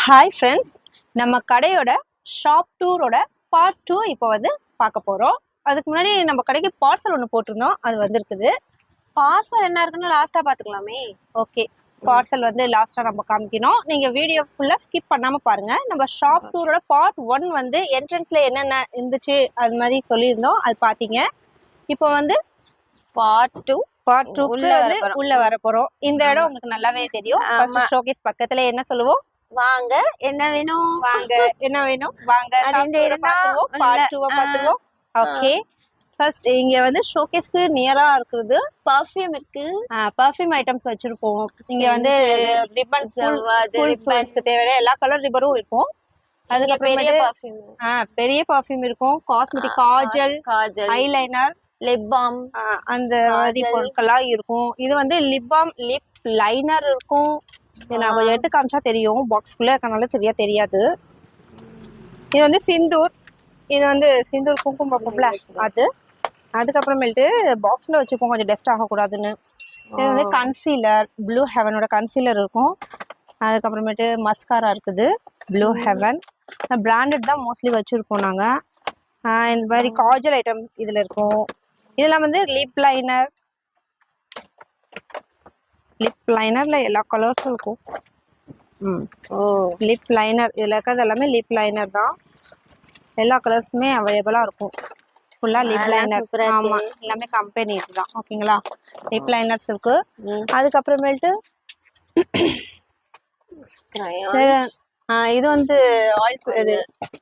Hi friends, நம்ம கடையோட shop டூரோட part 2 இப்போ வந்து பார்க்க போகிறோம். அதுக்கு முன்னாடி நம்ம கடைக்கு பார்சல் ஒன்று போட்டிருந்தோம், அது வந்திருக்குது. பார்சல் என்ன இருக்குன்னு லாஸ்ட்டாக பார்த்துக்கலாமே. ஓகே, பார்சல் வந்து லாஸ்ட்டாக நம்ம காமிக்கணும். நீங்கள் வீடியோ ஃபுல்லாக ஸ்கிப் பண்ணாமல் பாருங்கள். நம்ம ஷாப் டூரோட பார்ட் 1 வந்து என்ட்ரன்ஸில் என்னென்ன இருந்துச்சு அது மாதிரி சொல்லியிருந்தோம், அது பார்த்தீங்க. இப்போ வந்து பார்ட் 2 வந்து உள்ள வர போகிறோம். இந்த இடம் உங்களுக்கு நல்லாவே தெரியும். ஃபர்ஸ்ட் ஷோகேஸ் பக்கத்தில் என்ன சொல்லுவோம், வாங்க என்ன வேணும், வாங்க என்ன வேணும், வாங்க பார்ட் 2 பாத்துருவோம். ஓகே, ஃபர்ஸ்ட் இங்க வந்து ஷோகேஸ்க்கு நியரா இருக்குது பர்ஃப்யூம் இருக்கு. பர்ஃப்யூம் ஐட்டம்ஸ் வச்சிருப்போம். இங்க வந்து ரிப்பன் ஸ்கூல்ஸ்க்கு தேவையான எல்லா கலர் ரிப்பனும் இருக்கும். அதுக்கப்புறம் பெரிய பர்ஃப்யூம் இருக்கும், cosmetic Kajal, eyeliner, lip balm, அந்த மாதிரி பொருட்கள்லாம் இருக்கும். இது வந்து லிப் பாம், லிப் லைனர் இருக்கும். நான் கொஞ்சம் எடுத்து காமிச்சா தெரியும், பாக்ஸ்குள்ள இருக்கனால சரியா தெரியாது. இது வந்து சிந்தூர், இது வந்து சிந்தூர் குங்குமம்ல அது. அதுக்கப்புறமேட்டு பாக்ஸ்ல வச்சுப்போம் கொஞ்சம் டஸ்ட் ஆகக்கூடாதுன்னு. இது வந்து கன்சீலர், ப்ளூ ஹெவனோட கன்சீலர் இருக்கும். அதுக்கப்புறமேட்டு மஸ்காரா இருக்குது, ப்ளூ ஹெவன். பிராண்டட் தான் மோஸ்ட்லி வச்சுருப்போம் நாங்கள். இந்த மாதிரி காஜல் ஐட்டம் இதில் இருக்கும். இதெல்லாம் வந்து லிப் லைனர், லிப் லைனர்ல எல்லா கலர்ஸும் இருக்கும். லிப் லைனர் இதில் இருக்கிறது எல்லாமே லிப் லைனர் தான். எல்லா கலர்ஸுமே அவைலபிளாக இருக்கும். ஃபுல்லாக லிப் லைனர். ஆமாம், எல்லாமே கம்பெனி இதுதான். ஓகேங்களா, லிப் லைனர்ஸ் இருக்கு. அதுக்கப்புறமேட்டு இது வந்து ஆயில், இது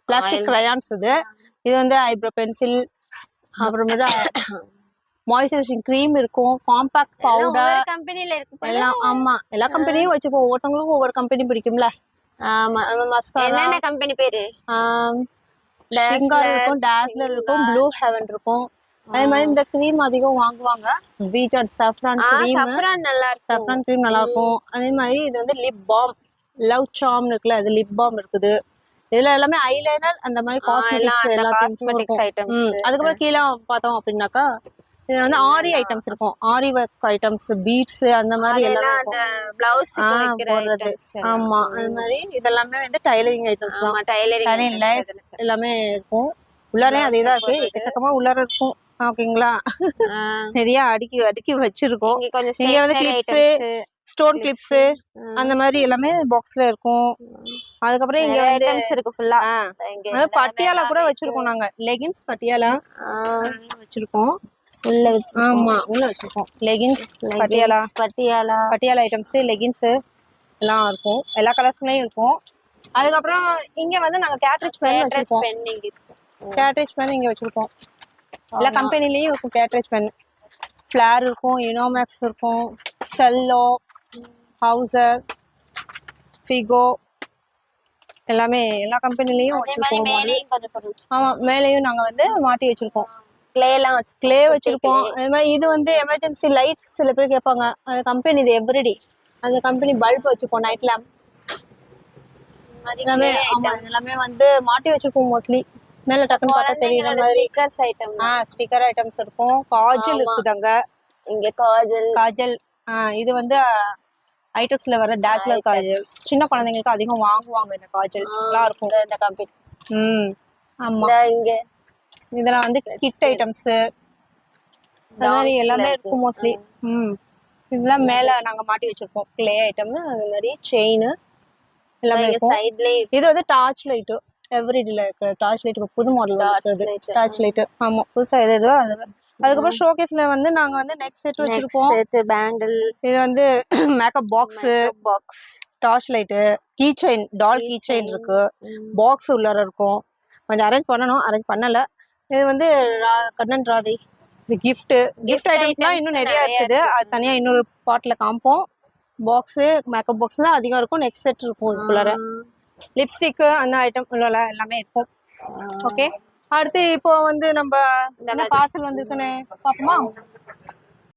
பிளாஸ்டிக் கிரையான்ஸ். இது வந்து ஐப்ரோ பென்சில், அப்புறமேட்டு மாய்ஸ்சரைசிங் க்ரீம் இருக்கும், காம்பாக்ட் பவுடர் கம்பெனில இருக்கு எல்லாம். ஆமா, எல்லா கம்பெனியும் வச்சுப்போம். ஒவ்வொருத்தவங்களுக்கும் ஒவ்வொரு கம்பெனி பிடிக்கும்ல. ஆமா, மஸ்காரா என்னென்ன கம்பெனி பேரு, ஷிங்கார் இருக்கும், டாஸ்லர் இருக்கும், ப்ளூ ஹெவன் இருக்கும். அதே மாதிரி இந்த க்ரீம் அதிகம் வாங்குவாங்க, பீஜாட் சாஃப்ரான் க்ரீம். சாஃப்ரான் க்ரீம் நல்லா இருக்கும். அதே மாதிரி இது வந்து லிப் பாம், லவ் சார்ம் இருக்குல்ல, அது லிப் பாம் இருக்குது. இதுல எல்லாமே ஐலைனர், அந்த மாதிரி காஸ்மெட்டிக்ஸ் எல்லாத்தையும். அதுக்கப்புறம் கீழே பார்த்தோம் அப்படின்னாக்கா இது வந்து ஆரி ஐட்டம்ஸ் இருக்கும். ஆரி ஒர்க் ஐட்டம்ஸ், பீட்ஸ், அந்த மாதிரி எல்லாம் போடுறது. ஆமா, அது மாதிரி இதெல்லாமே வந்து டைலரிங் ஐட்டம்ஸ் தான். டைலரிங் லேஸ் எல்லாமே இருக்கும். உள்ளாரையும் அதே தான் இருக்கு, எக்கச்சக்கமா உள்ளார இருக்கும். ஓகேங்களா, நிறைய அடுக்கி அடுக்கி வச்சிருக்கோம். இங்க வந்து கிளிப்ஸ், ஸ்டோன் கிளிப்ஸ், அந்த மாதிரி எல்லாமே பாக்ஸ்ல இருக்கும். அதுக்கப்புறம் இங்க வந்து இருக்கு ஃபுல்லா. பட்டியாலா கூட வச்சிருக்கோம் நாங்க. லெகின்ஸ் பட்டியாலா வச்சிருக்கோம் உள்ள வச்சு. ஆமா, உள்ள வச்சிருக்கோம். லெகின்ஸ் பட்டியாலா ஐட்டம்ஸ், லெகின்ஸ் எல்லாம் இருக்கும். எல்லா கலர்ஸ்லயும் இருக்கும். அதுக்கப்புறம் இங்க வந்து நாங்க கேட்ரிட்ஜ் பென் வச்சிருக்கோம். கேட்ரிட்ஜ் பென் இங்க வச்சிருக்கோம். எல்லா கம்பெனிலயும் இருக்கும் கேட்ரிட்ஜ் பென். ஃபிளார் இருக்கும், இனோமேக்ஸ் இருக்கும், செல்லோ, ஹவுசர், ஃபிகோ, எல்லாமே எல்லா கம்பெனிலயும் வச்சிருக்கோம். ஆமா, மேலேயும் நாங்க வந்து மாட்டி வச்சிருக்கோம். கிளே வச்சிருக்கோம். அது மாதிரி இது வந்து எமர்ஜென்சி லைட் சில பேர் கேட்பாங்க, அந்த கம்பெனி இது எவ்ரிடி. அந்த கம்பெனி பல்ப் வச்சிருக்கோம், நைட் லேம்ப் எல்லாமே. ஆமா, எல்லாமே வந்து மாட்டி வச்சிருக்கோம் மோஸ்ட்லி. மேல டக்குன்னு பார்த்தா தெரியுற மாதிரி ஸ்டிக்கர் ஐட்டம்ஸ் இருக்கும். காஜல் இருக்குதாங்க இங்க, காஜல். இது வந்து ஐட்டக்ஸ்ல வர டாஸ்லர் காஜல். சின்ன குழந்தைங்களுக்கு அதிகம் வாங்குவாங்க இந்த காஜல், நல்லா இருக்கும் இந்த கம்பெனி. ஆமா, இங்க இதெல்லாம் வந்து கிட் ஐட்டம்ஸ், அந்த மாதிரி எல்லாமே இருக்கும் மோஸ்ட்லி. இதெல்லாம் மேல நாங்க மாட்டி வச்சிருப்போம், கிளே ஐட்டம். அது மாதிரி செயின் எல்லாமே இருக்கும். இது வந்து டார்ச் லைட், எவ்ரிடேல இருக்கிற டார்ச் லைட். புது மாடல் டார்ச் லைட். ஆமா, புதுசா எது அது. அதுக்கப்புறம் ஷோகேஸ்ல வந்து நாங்க வந்து நெக் செட் வச்சிருப்போம், பேங்கிள். இது வந்து makeup box, torch light, key chain, doll key chain இருக்கு. பாக்ஸ் உள்ளார இருக்கும். கொஞ்சம் அரேஞ்ச் பண்ணணும், அரேஞ்ச் பண்ணல. இது வந்து கண்ணன் ராதை, இது கிஃப்ட் ஐட்டம்ஸ்லாம் இன்னும் நிறைய இருக்குது. அது தனியா இன்னொரு பாட்டில் காமிப்போம். பாக்ஸு, மேக்கப் பாக்ஸ் தான் அதிகம் இருக்கும். நெக்ஸ்ட் செட் இருக்கும். இதுக்குள்ளார லிப்ஸ்டிக், அந்த ஐட்டம் உள்ள எல்லாமே இருக்கும். ஓகே, அடுத்து இப்போ வந்து நம்ம என்ன பார்சல் வந்திருக்குன்னு பார்ப்போமா?